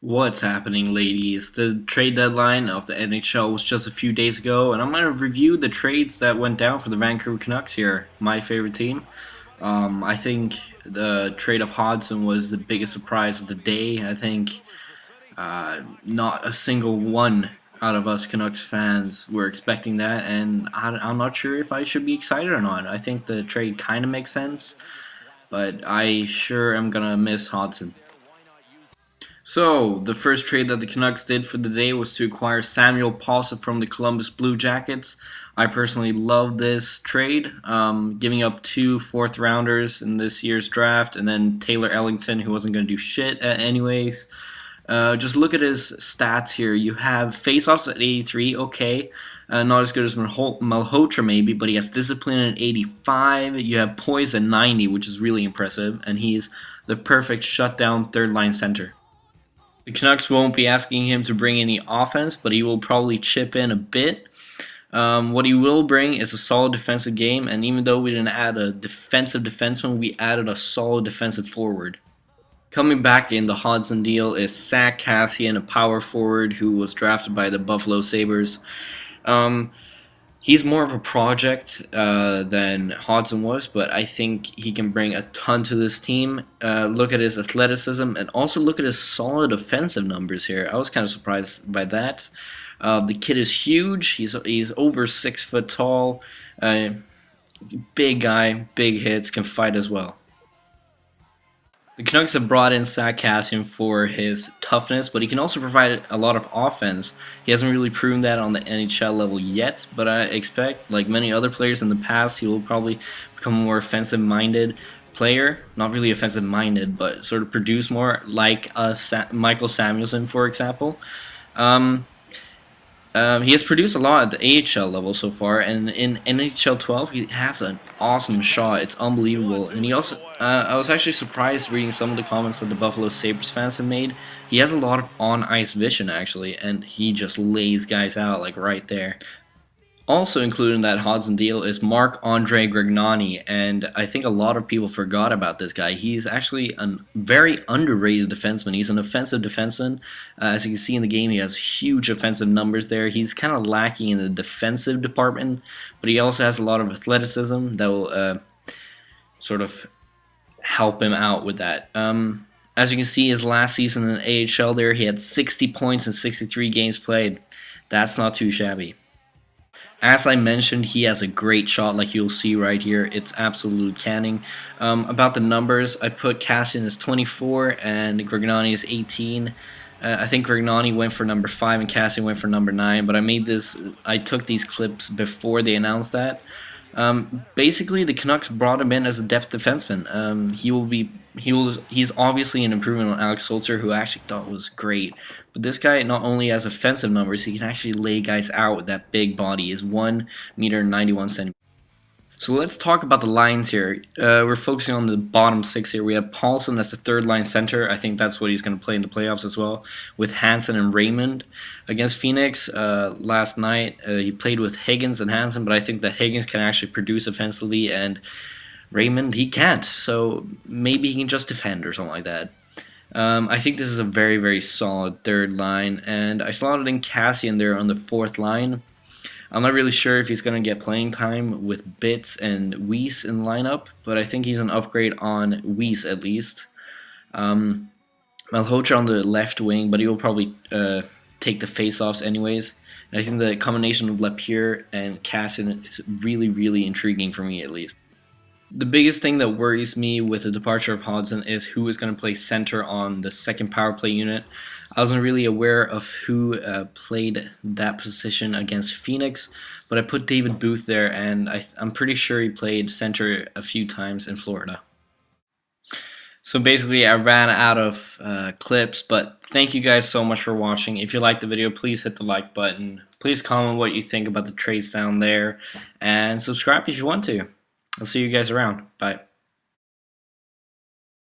What's happening, ladies? The trade deadline of the NHL was just a few days ago, and I'm going to review the trades that went down for the Vancouver Canucks here, my favorite team. I think the trade of Hodgson was the biggest surprise of the day. I think not a single one out of us Canucks fans were expecting that, and I'm not sure if I should be excited or not. I think the trade kind of makes sense, but I sure am going to miss Hodgson. So, the first trade that the Canucks did for the day was to acquire Samuel Possett from the Columbus Blue Jackets. I personally love this trade, giving up two fourth-rounders in this year's draft, and then Taylor Ellington, who wasn't going to do shit anyways. Just look at his stats here. You have faceoffs at 83, okay. Not as good as Malhotra maybe, but he has discipline at 85. You have poise at 90, which is really impressive, and he's the perfect shutdown third-line center. The Canucks won't be asking him to bring any offense, but he will probably chip in a bit. What he will bring is a solid defensive game, and even though we didn't add a defensive defenseman, we added a solid defensive forward. Coming back in the Hodgson deal is Zach Kassian, a power forward who was drafted by the Buffalo Sabres. He's more of a project than Hodgson was, but I think he can bring a ton to this team. Look at his athleticism and also look at his solid offensive numbers here. I was kind of surprised by that. The kid is huge. He's over 6 foot tall. Big guy, big hits, can fight as well. The Canucks have brought in Zach Kassian for his toughness, but he can also provide a lot of offense. He hasn't really proven that on the NHL level yet, but I expect, like many other players in the past, he will probably become a more offensive-minded player. Not really offensive-minded, but sort of produce more, like Michael Samuelsson, for example. He has produced a lot at the AHL level so far, and in NHL 12 he has an awesome shot. It's unbelievable. And he also, I was actually surprised reading some of the comments that the Buffalo Sabres fans have made. He has a lot of on-ice vision actually, and he just lays guys out like right there. Also included in that Hodgson deal is Marc-Andre Grignani, and I think a lot of people forgot about this guy. He's actually a very underrated defenseman. He's an offensive defenseman. As you can see in the game, he has huge offensive numbers there. He's kind of lacking in the defensive department, but he also has a lot of athleticism that will sort of help him out with that. As you can see, his last season in AHL there, he had 60 points in 63 games played. That's not too shabby. As I mentioned, he has a great shot like you'll see right here. It's absolute canning. About the numbers, I put Kassian as 24 and Grignani as 18. I think Grignani went for number 5 and Kassian went for number 9, but I took these clips before they announced that. Basically, the Canucks brought him in as a depth defenseman. He's obviously an improvement on Alex Sulzer, who I actually thought was great. But this guy not only has offensive numbers, he can actually lay guys out with that big body. He's 1 meter and 91 centimeters. So let's talk about the lines here. We're focusing on the bottom 6 here. We have Paulson as the third-line center. I think that's what he's going to play in the playoffs as well, with Hansen and Raymond. Against Phoenix last night, he played with Higgins and Hansen, but I think that Higgins can actually produce offensively, and Raymond, he can't. So maybe he can just defend or something like that. I think this is a very, very solid third line, and I slotted in Kassian there on the 4th line. I'm not really sure if he's going to get playing time with Bitts and Weiss in the lineup, but I think he's an upgrade on Weiss at least. Malhotra on the left wing, but he will probably take the face-offs anyways. And I think the combination of Lapierre and Kassian is really, really intriguing for me at least. The biggest thing that worries me with the departure of Hodgson is who is going to play center on the second power play unit. I wasn't really aware of who played that position against Phoenix, but I put David Booth there, and I'm pretty sure he played center a few times in Florida. So basically, I ran out of clips, but thank you guys so much for watching. If you liked the video, please hit the like button. Please comment what you think about the trades down there, and subscribe if you want to. I'll see you guys around. Bye.